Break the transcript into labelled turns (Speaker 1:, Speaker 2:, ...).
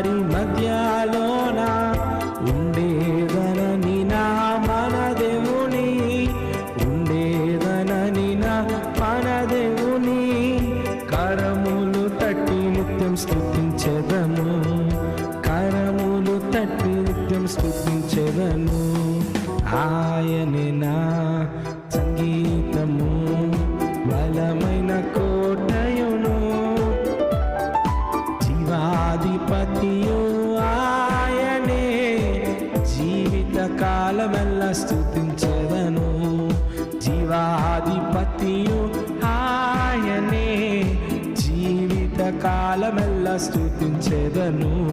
Speaker 1: వారి మధ్యలోన ఉండేదనని నా మన దేవుని, ఉండేదనని నా మన దేవుని కరములు తట్టి నిత్యం స్తుతించెదను, కరములు తట్టి నిత్యం స్తుతించెదను. ఆయనే నా సంగీతము, బలమైన కోటయును, జీవాధిపతియు ఆయనే, జీవిత కాలమెల్ల స్తుతించెదను. జీవాధిపతియు ఆయనే, జీవిత కాలమెల్ల స్తుతించెదను.